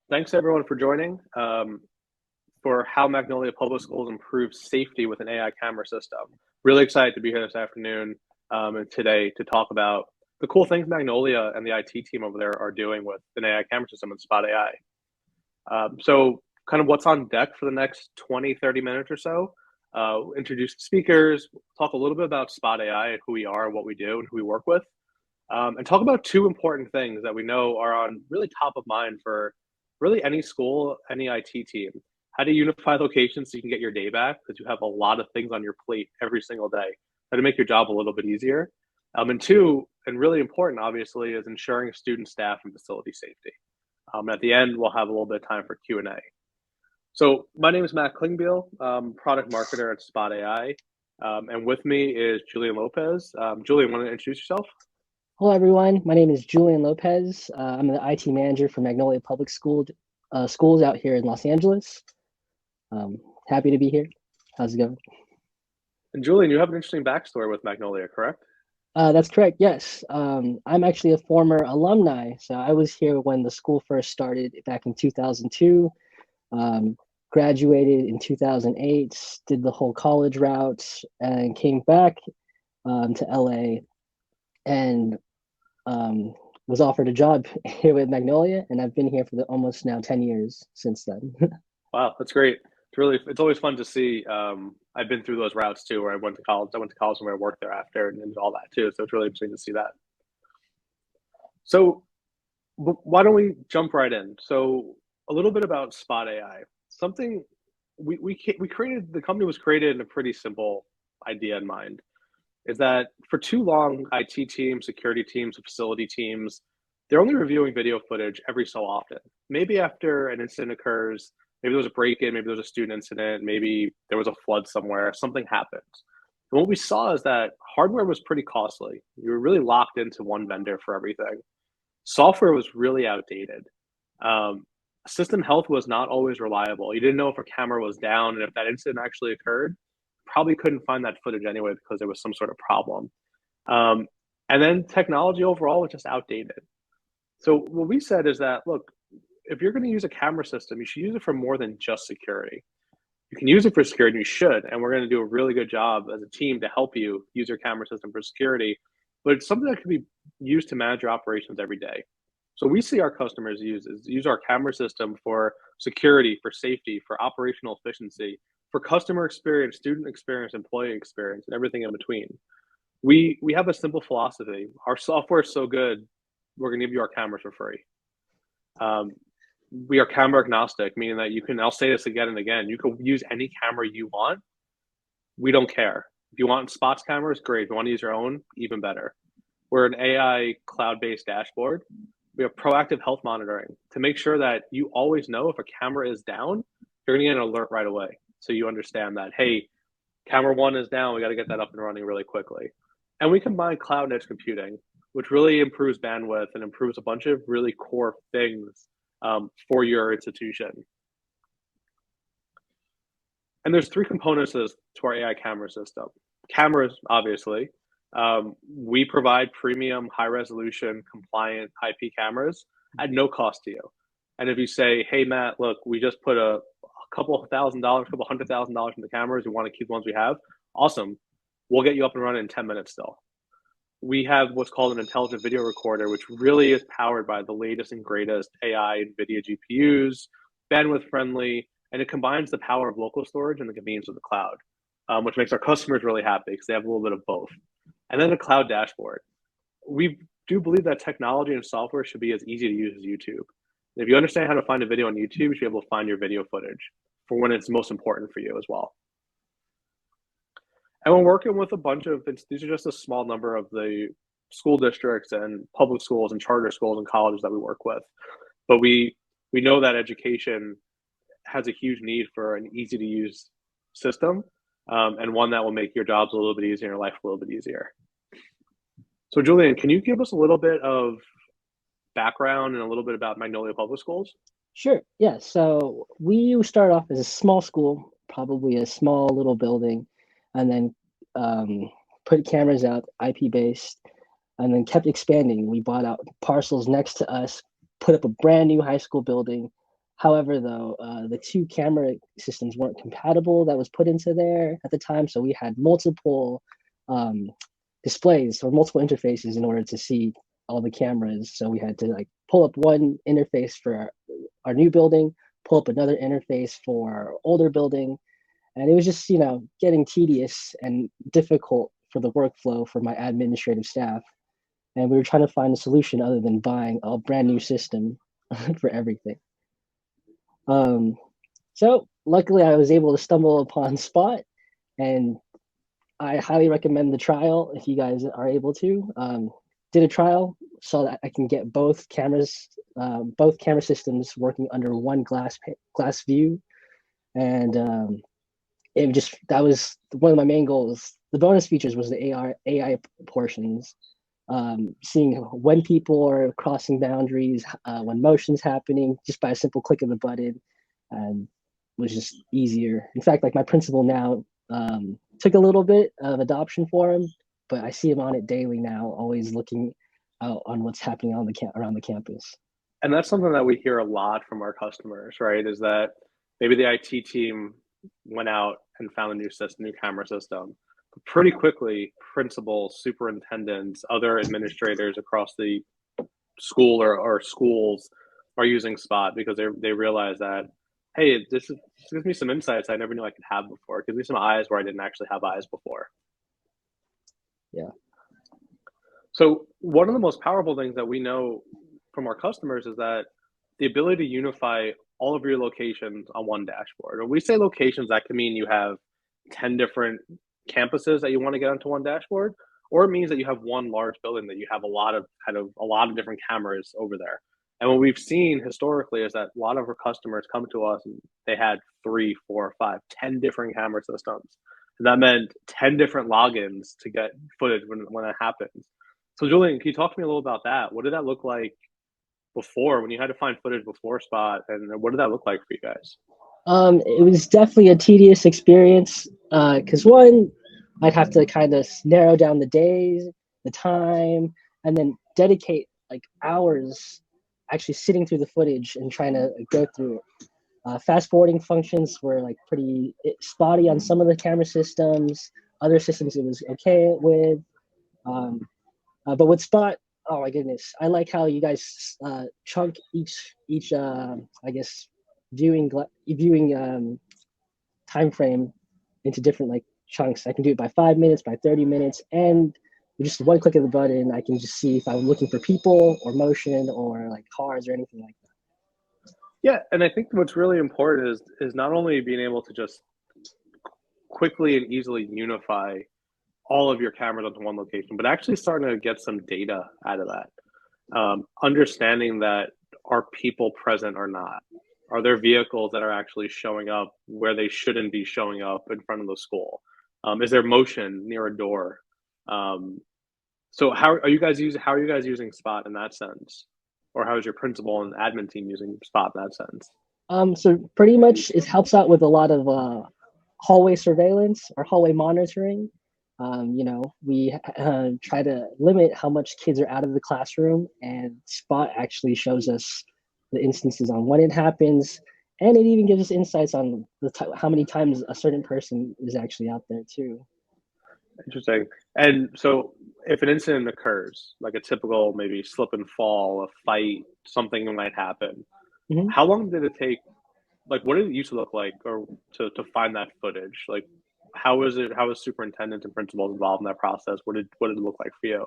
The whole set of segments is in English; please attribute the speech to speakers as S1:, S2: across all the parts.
S1: Thanks everyone for joining for how Magnolia Public Schools improve safety with an AI camera system. Really excited to be here this afternoon and today to talk about the cool things Magnolia and the IT team over there are doing with an AI camera system and Spot AI. So kind of what's on deck for the next 20, 30 minutes or so. Introduce the speakers, talk a little bit about Spot AI and who we are, what we do, and who we work with. And talk about two important things that we know are on really top of mind for really any school, any IT team. How to unify locations so you can get your day back because you have a lot of things on your plate every single day. How to make your job a little bit easier. And two, and really important, obviously, is ensuring student, staff, and facility safety. At the end, we'll have a little bit of time for Q&A. So my name is Matt Klingbeil, product marketer at Spot AI. And with me is Julian Lopez. Julian, want to introduce yourself?
S2: Hello, everyone. My name is Julian Lopez. I'm the IT manager for Magnolia Public Schools out here in Los Angeles. Happy to be here. How's it going?
S1: And Julian, you have an interesting backstory with Magnolia, correct?
S2: That's correct. Yes. I'm actually a former alumni. So I was here when the school first started back in 2002. Um, Graduated in 2008, did the whole college route, and came back to LA and was offered a job here with Magnolia, and I've been here for almost now 10 years since then.
S1: Wow, that's great. It's always fun to see. I've been through those routes too, where I went to college. I went to college and where I worked thereafter, and all that too. So it's really interesting to see that. So why don't we jump right in? So a little bit about Spot AI. Something we created. The company was created in a pretty simple idea in mind. Is that for too long, IT teams, security teams, facility teams, they're only reviewing video footage every so often. Maybe after an incident occurs, maybe there was a break-in, maybe there was a student incident, maybe there was a flood somewhere, something happens. And what we saw is that hardware was pretty costly. You were really locked into one vendor for everything. Software was really outdated. Um, System health was not always reliable. You didn't know if a camera was down, and if that incident actually occurred, probably couldn't find that footage anyway because there was some sort of problem. Um, and then technology overall was just outdated. So what we said is that, look, if you're going to use a camera system, you should use it for more than just security. You can use it for security, you should, and we're going to do a really good job as a team to help you use your camera system for security. But it's something that can be used to manage your operations every day. So we see our customers use our camera system for security, for safety, for operational efficiency, for customer experience, student experience, employee experience, and everything in between. We have a simple philosophy. Our software is so good, we're going to give you our cameras for free. Um, we are camera agnostic, meaning that you can. I'll say this again and again. You can use any camera you want. We don't care. If you want spots cameras, great. If you want to use your own, even better. We're an AI cloud-based dashboard. We have proactive health monitoring to make sure that you always know if a camera is down, you're going to get an alert right away. So you understand that, hey, camera one is down. We got to get that up and running really quickly. And we combine cloud and edge computing, which really improves bandwidth and improves a bunch of really core things for your institution. And there's three components to our AI camera system. Cameras, obviously. We provide premium, high resolution, compliant IP cameras at no cost to you. And if you say, hey, Matt, look, we just put a couple of $1,000, a couple $100,000 in the cameras, we want to keep the ones we have, awesome. We'll get you up and running in 10 minutes still. We have what's called an intelligent video recorder, which really is powered by the latest and greatest AI NVIDIA GPUs, bandwidth friendly, and it combines the power of local storage and the convenience of the cloud, which makes our customers really happy because they have a little bit of both. And then a cloud dashboard. We do believe that technology and software should be as easy to use as YouTube. And if you understand how to find a video on YouTube, you should be able to find your video footage for when it's most important for you as well. And we're working with a bunch of, these are just a small number of the school districts and public schools and charter schools and colleges that we work with. But we know that education has a huge need for an easy to use system and one that will make your jobs a little bit easier and your life a little bit easier. So Julian, can you give us a little bit of background and a little bit about Magnolia Public Schools?
S2: Sure. Yeah. So we started off as a small school, probably a small little building, and then put cameras out, IP based, and then kept expanding. We bought out parcels next to us, put up a brand new high school building, However, though, the two camera systems weren't compatible that was put into there at the time, so we had multiple um, displays or multiple interfaces in order to see all the cameras. So we had to like pull up one interface for our new building, pull up another interface for our older building, and it was just getting tedious and difficult for the workflow for my administrative staff. And we were trying to find a solution other than buying a brand new system for everything. Um, so luckily, I was able to stumble upon Spot, and I highly recommend the trial if you guys are able to. Did a trial so that I can get both camera systems working under one glass view, and it just that was one of my main goals. The bonus features was the AI portions, seeing when people are crossing boundaries, when motion's happening, just by a simple click of the button, and was just easier. In fact, like my principal now took a little bit of adoption for him, but I see him on it daily now, always looking out on what's happening on around the campus.
S1: And that's something that we hear a lot from our customers, right? Is that maybe the IT team went out and found a new system, new camera system. But pretty quickly, principals, superintendents, other administrators across the school or schools are using Spot because they realize that, hey, this gives me some insights I never knew I could have before. It gives me some eyes where I didn't actually have eyes before.
S2: Yeah.
S1: So one of the most powerful things that we know from our customers is that the ability to unify all of your locations on one dashboard. When we say locations, that can mean you have 10 different campuses that you want to get onto one dashboard, or it means that you have one large building that you have a lot of different cameras over there. And what we've seen historically is that a lot of our customers come to us and they had 3, 4, 5, 10 different camera systems. And that meant 10 different logins to get footage when that happens. So Julian, can you talk to me a little about that? What did that look like before when you had to find footage before Spot, and what did that look like for you guys?
S2: It was definitely a tedious experience because one, I'd have to kind of narrow down the days, the time, and then dedicate like hours actually sitting through the footage and trying to go through it. Fast forwarding functions were like pretty spotty on some of the camera systems. Other systems it was okay with. Um, but with Spot, oh my goodness, I like how you guys chunk each I guess viewing time frame into different like chunks. I can do it by 5 minutes, by 30 minutes, and with just one click of the button, I can just see if I'm looking for people or motion or like cars or anything like that.
S1: Yeah, and I think what's really important is not only being able to just quickly and easily unify all of your cameras onto one location, but actually starting to get some data out of that. Understanding that are people present or not? Are there vehicles that are actually showing up where they shouldn't be showing up in front of the school? Is there motion near a door? Um, so how are you guys using Spot in that sense? Or how is your principal and admin team using Spot in that sense?
S2: So pretty much it helps out with a lot of hallway surveillance or hallway monitoring. We try to limit how much kids are out of the classroom, and Spot actually shows us the instances on when it happens, and it even gives us insights on how many times a certain person is actually out there too.
S1: Interesting. And so if an incident occurs, like a typical maybe slip and fall, a fight, something might happen,
S2: Mhm.
S1: how long did it take? Like, what did it used to look like, or to find that footage? Like, how is it? How is superintendents and principals involved in that process? What did it look like for you?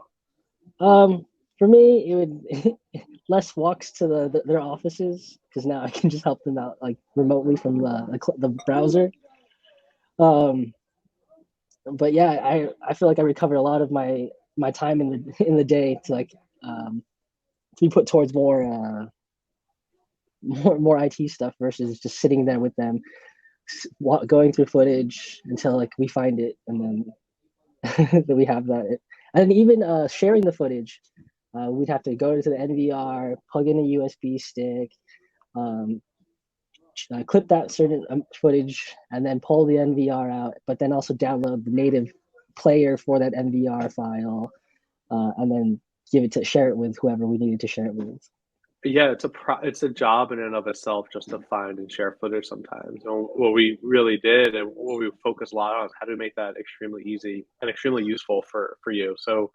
S2: Um, for me, it would less walks to their offices because now I can just help them out like remotely from the browser. Um, but yeah, I feel like I recovered a lot of my time in the day to like um, to be put towards more IT stuff versus just sitting there with them, going through footage until like we find it, and then we have that, and even sharing the footage. We'd have to go into the NVR, plug in a USB stick, um, clip that certain footage, and then pull the NVR out, but then also download the native player for that NVR file, and then share it with whoever we needed to share it with.
S1: Yeah, it's a job in and of itself just to find and share footage sometimes. And what we really did and what we focused a lot on is how to make that extremely easy and extremely useful for you. So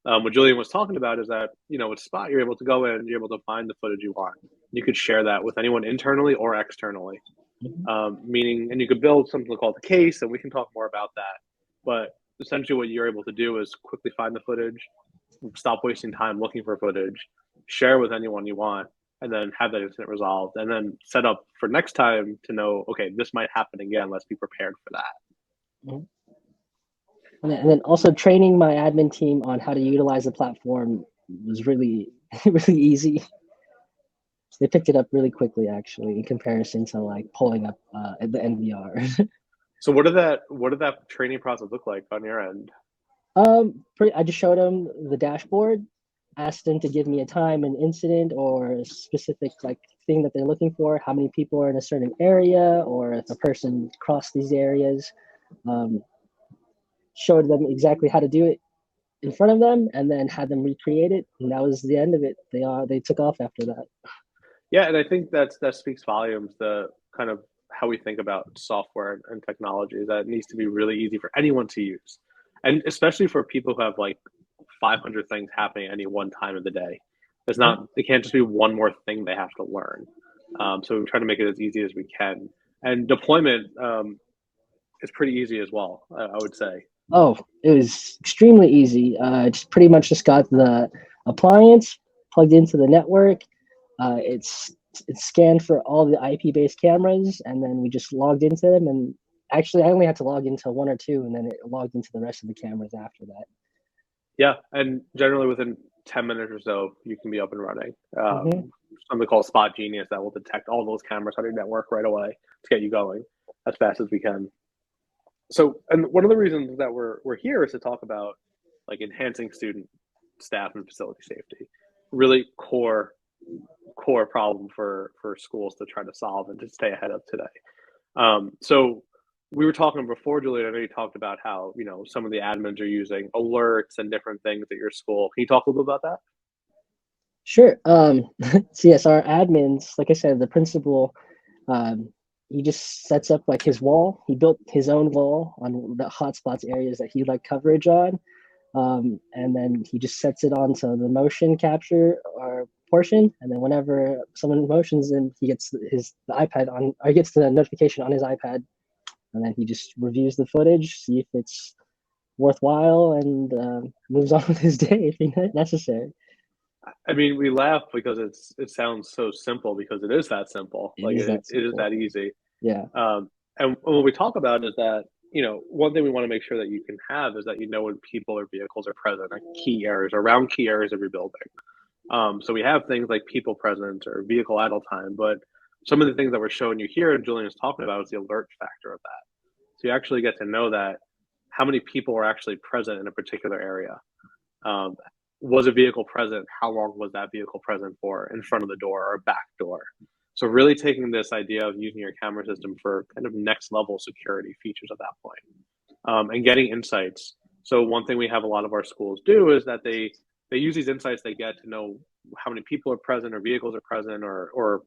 S1: what Julian was talking about is that, with Spot, you're able to go in, you're able to find the footage you want. You could share that with anyone internally or externally.
S2: Mhm.
S1: Meaning, and you could build something called the case, and we can talk more about that. But essentially, what you're able to do is quickly find the footage, stop wasting time looking for footage, share with anyone you want, and then have that incident resolved, and then set up for next time to know, okay, this might happen again. Let's be prepared for that.
S2: Mhm. And then also training my admin team on how to utilize the platform was really really easy. They picked it up really quickly, actually, in comparison to like pulling up the NVR.
S1: So, what did that training process look like on your end?
S2: I just showed them the dashboard, asked them to give me a time, an incident, or a specific like thing that they're looking for, how many people are in a certain area, or if a person crossed these areas. Um, Showed them exactly how to do it in front of them, and then had them recreate it, and that was the end of it. They took off after that.
S1: Yeah, and I think that speaks volumes. The kind of how we think about software and technology is that it needs to be really easy for anyone to use, and especially for people who have like 500 things happening at any one time of the day. There's not. It can't just be one more thing they have to learn. So we try to make it as easy as we can, and deployment is pretty easy as well. I would say.
S2: Oh, it was extremely easy. Just pretty much just got the appliance plugged into the network. It's scanned for all the IP-based cameras, and then we just logged into them. And actually, I only had to log into one or two, and then it logged into the rest of the cameras after that.
S1: Yeah, and generally within 10 minutes or so, you can be up and running.
S2: Hmm.
S1: Something called Spot Genius that will detect all those cameras on your network right away to get you going as fast as we can. So, and one of the reasons that we're here is to talk about like enhancing student, staff, and facility safety. Really core problem for schools to try to solve and to stay ahead of today. So we were talking before, Julian. I know you talked about how some of the admins are using alerts and different things at your school. Can you talk a little bit about that?
S2: Sure. So yes, our admins, like I said, the principal, um, he just sets up like his wall. He built his own wall on the hotspots areas that he like coverage on, and then he just sets it onto the motion capture or portion, and then whenever someone motions him, he gets the iPad on, or he gets the notification on his iPad, and then he just reviews the footage, see if it's worthwhile, and moves on with his day if necessary.
S1: I mean, we laugh because it sounds so simple because it is that simple.
S2: It
S1: Like
S2: is that
S1: it is
S2: simple.
S1: that easy.
S2: Yeah.
S1: And what we talk about is that one thing we want to make sure that you can have is that when people or vehicles are present at key areas, around key areas of your building. So we have things like people presence or vehicle idle time, but some of the things that we're showing you here and Julian is talking about is the alert factor of that. So you actually get to know that how many people are actually present in a particular area. Um, was a vehicle present? How long was that vehicle present for in front of the door or back door? So really taking this idea of using your camera system for kind of next level security features at that point, and getting insights. So one thing we have a lot of our schools do is that they use these insights they get to know how many people are present or vehicles are present or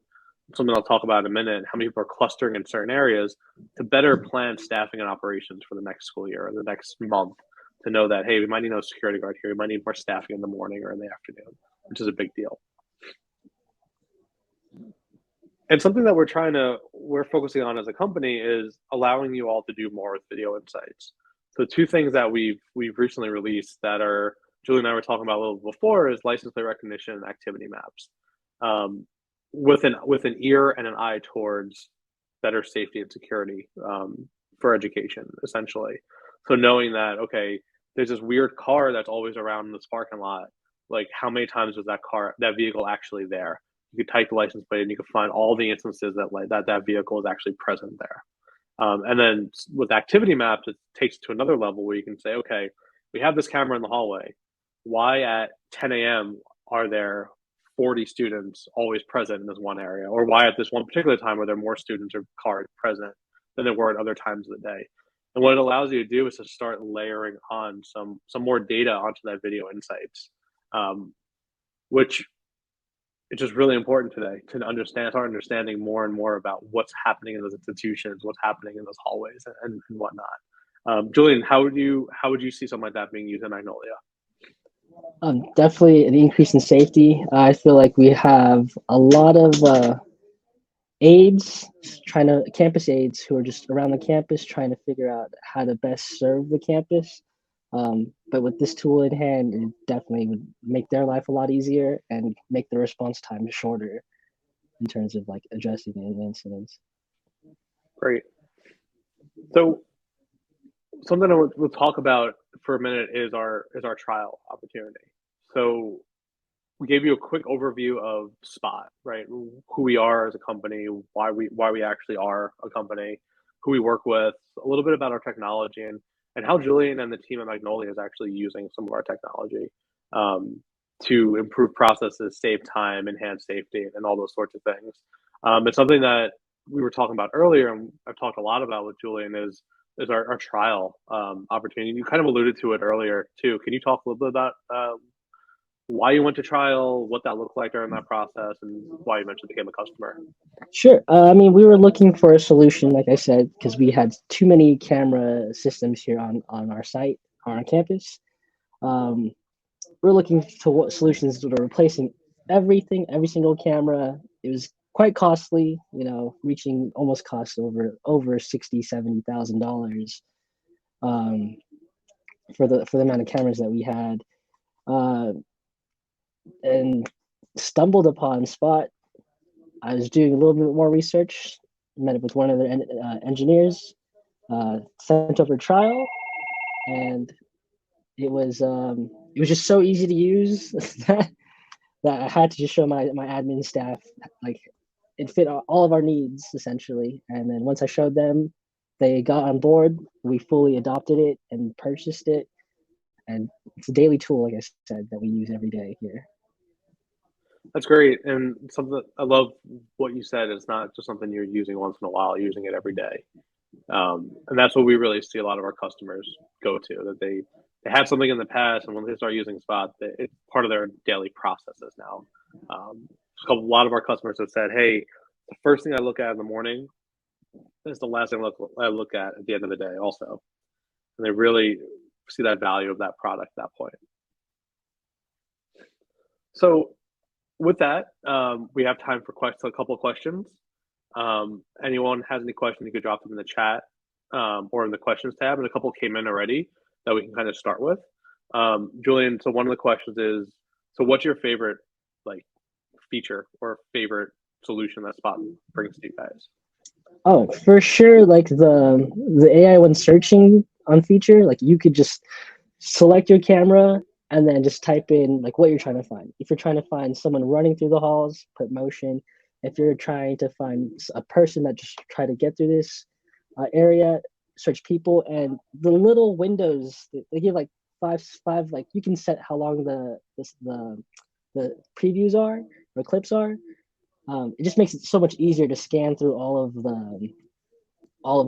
S1: something I'll talk about in a minute, how many people are clustering in certain areas to better plan staffing and operations for the next school year or the next month to know that, hey, we might need a security guard here. We might need more staffing in the morning or in the afternoon, which is a big deal. And something that we're focusing on as a company is allowing you all to do more with video insights. So two things that we've recently released that are Julie and I were talking about a little before is license plate recognition and activity maps, with an ear and an eye towards better safety and security, for education, essentially. So knowing that, okay, there's this weird car that's always around in this parking lot. Like, how many times was that vehicle actually there? You could type the license plate and you could find all the instances that vehicle is actually present there. And then with activity maps, it takes it to another level where you can say, okay, we have this camera in the hallway. Why at 10 a.m. are there 40 students always present in this one area? Or why at this one particular time are there more students or cars present than there were at other times of the day? And what it allows you to do is to start layering on some more data onto that video insights, which it's just really important today to start understanding more and more about what's happening in those institutions, what's happening in those hallways, and whatnot. Julian, how would you see something like that being used in Magnolia?
S2: Definitely an increase in safety. I feel like we have a lot of aides trying to campus aides who are just around the campus trying to figure out how to best serve the campus. But with this tool in hand, it definitely would make their life a lot easier and make the response time shorter in terms of like addressing incidents.
S1: Great. So something we'll talk about for a minute is our trial opportunity. So we gave you a quick overview of Spot, right? Who we are as a company, why we actually are a company, who we work with, a little bit about our technology, and how Julian and the team at Magnolia is actually using some of our technology um, to improve processes, save time, enhance safety, and all those sorts of things. It's something that we were talking about earlier, and I've talked a lot about with Julian is our trial opportunity. You kind of alluded to it earlier too. Can you talk a little bit about why you went to trial, what that looked like during that process, and why you mentioned became a customer?
S2: Sure. I mean, we were looking for a solution, like I said, because we had too many camera systems here on our site, on our campus. Um, we're looking to what solutions that are replacing everything, every single camera. It was quite costly, reaching almost cost over 60, $70,000 um, for the amount of cameras that we had, uh, and stumbled upon Spot. I was doing a little bit more research, met up with one of the engineers, sent over a trial, and it was just so easy to use that I had to just show my admin staff like it fit all of our needs essentially. And then once I showed them, they got on board. We fully adopted it and purchased it, and it's a daily tool, like I said, that we use every day here.
S1: That's great, and something I love what you said. It's not just something you're using once in a while; you're using it every day, and that's what we really see a lot of our customers go to. That they have something in the past, and when they start using Spot, it's part of their daily processes now. A lot of our customers have said, "Hey, the first thing I look at in the morning is the last thing I look at the end of the day." Also, and they really see that value of that product at that point. So with that, we have time for a couple of questions. Anyone has any questions, you could drop them in the chat or in the questions tab, and a couple came in already that we can kind of start with. Julian, so one of the questions is, so what's your favorite like feature or favorite solution that Spot brings to you guys?
S2: Oh, for sure, like the AI when searching on feature, like you could just select your camera and then just type in like what you're trying to find. If you're trying to find someone running through the halls, put motion. If you're trying to find a person that just try to get through this area, search people. And the little windows they give like five like you can set how long the previews are or clips are. It just makes it so much easier to scan through all of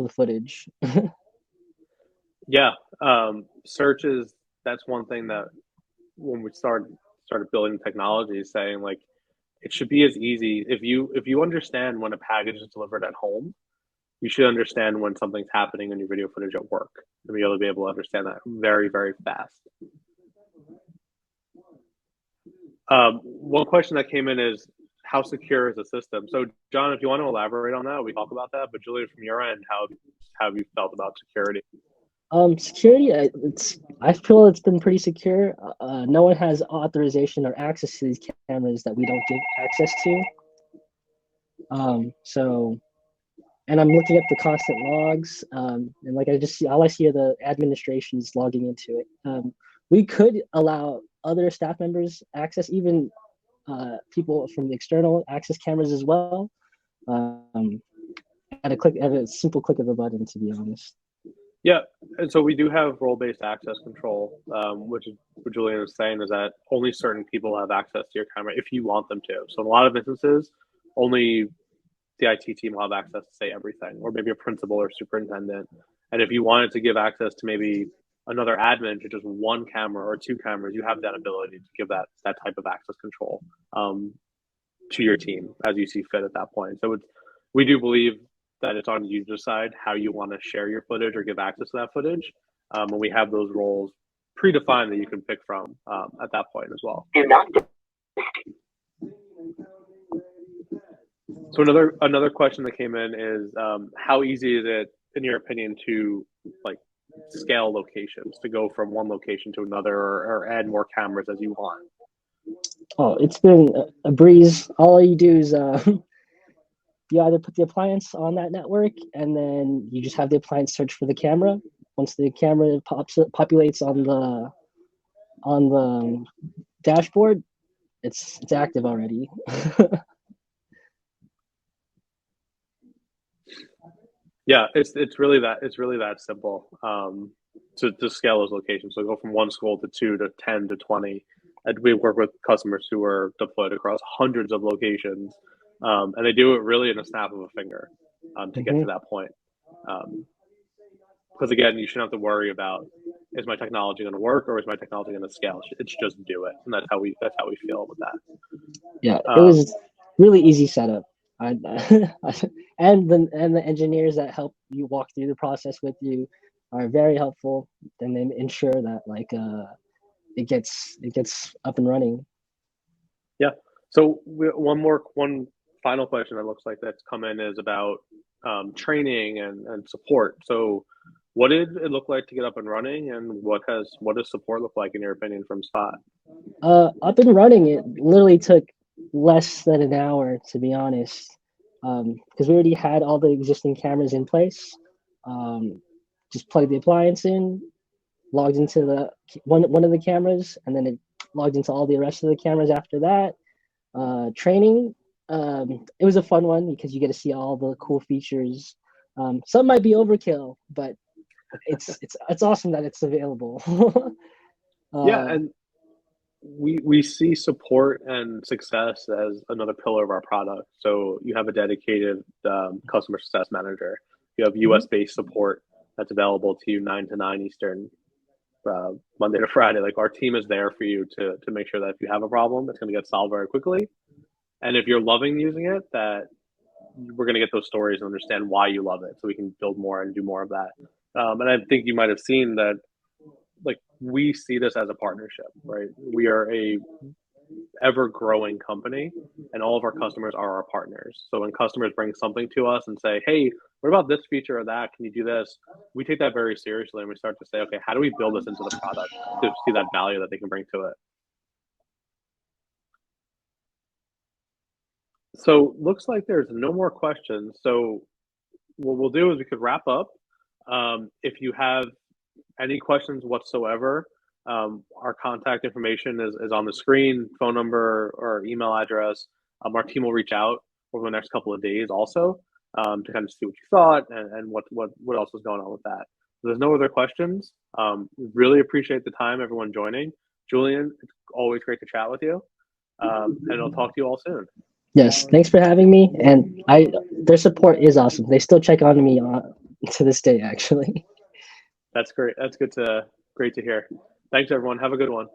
S2: the footage.
S1: Yeah, search is that's one thing that when we started building technology, saying like it should be as easy if you understand when a package is delivered at home, you should understand when something's happening in your video footage at work to be able to understand that very, very fast. One question that came in is how secure is the system? So, John, if you want to elaborate on that, we talk about that. But Julia, from your end, how have you felt about security?
S2: Security, I feel it's been pretty secure. No one has authorization or access to these cameras that we don't give access to. So, and I'm looking at the constant logs, and like I just see, all I see are the administrations logging into it. We could allow other staff members access, even people from the external access cameras as well. Um, at a simple click of a button, to be honest.
S1: Yeah, and so we do have role-based access control, which is what Julian was saying is that only certain people have access to your camera if you want them to. So in a lot of instances, only the IT team will have access to say everything, or maybe a principal or superintendent. And if you wanted to give access to maybe another admin to just one camera or two cameras, you have that ability to give that type of access control. to your team as you see fit at that point. So we do believe that it's on the user side how you want to share your footage or give access to that footage, and we have those roles predefined that you can pick from at that point as well. So another question that came in is how easy is it, in your opinion, to like scale locations, to go from one location to another, or add more cameras as you want?
S2: Oh, it's been a breeze. All you do is you either put the appliance on that network, and then you just have the appliance search for the camera. Once the camera populates on the dashboard, it's active already.
S1: Yeah, it's really that simple to scale those locations. So go from one school to 2 to 10 to 20. And we work with customers who are deployed across hundreds of locations, and they do it really in a snap of a finger to get to that point. Because again, you shouldn't have to worry about, is my technology going to work or is my technology going to scale? It's just do it, and that's how we feel with that.
S2: Yeah, it was really easy setup. And the engineers that help you walk through the process with you are very helpful, and they ensure that it gets up and running.
S1: Yeah. So one final question that looks like that's come in is about training and support. So what did it look like to get up and running, and what does support look like in your opinion from Spot?
S2: Up and running, it literally took less than an hour, to be honest, because we already had all the existing cameras in place. Just plugged the appliance in, logged into the one of the cameras, and then it logged into all the rest of the cameras after that. Training, it was a fun one because you get to see all the cool features. Some might be overkill, but it's awesome that it's available.
S1: Yeah, and we see support and success as another pillar of our product. So you have a dedicated customer success manager. You have US based support that's available to you 9 to 9 Eastern, Monday to Friday. Like our team is there for you to make sure that if you have a problem, it's going to get solved very quickly. And if you're loving using it, that we're going to get those stories and understand why you love it, so we can build more and do more of that. And I think you might have seen that, like we see this as a partnership, right? We are a ever growing company, and all of our customers are our partners. So when customers bring something to us and say, hey, what about this feature or that, can you do this, we take that very seriously, and we start to say, okay, how do we build this into the product to see that value that they can bring to it? So looks like there's no more questions. So what we'll do is we could wrap up. If you have any questions whatsoever, our contact information is on the screen, phone number or email address. Our team will reach out over the next couple of days also, to kind of see what you thought and what else is going on with that. So there's no other questions. Really appreciate the time, everyone joining. Julian, it's always great to chat with you. And I'll talk to you all soon.
S2: Yes, thanks for having me. And their support is awesome. They still check on me to this day, actually.
S1: That's great. That's great to hear. Thanks, everyone. Have a good one.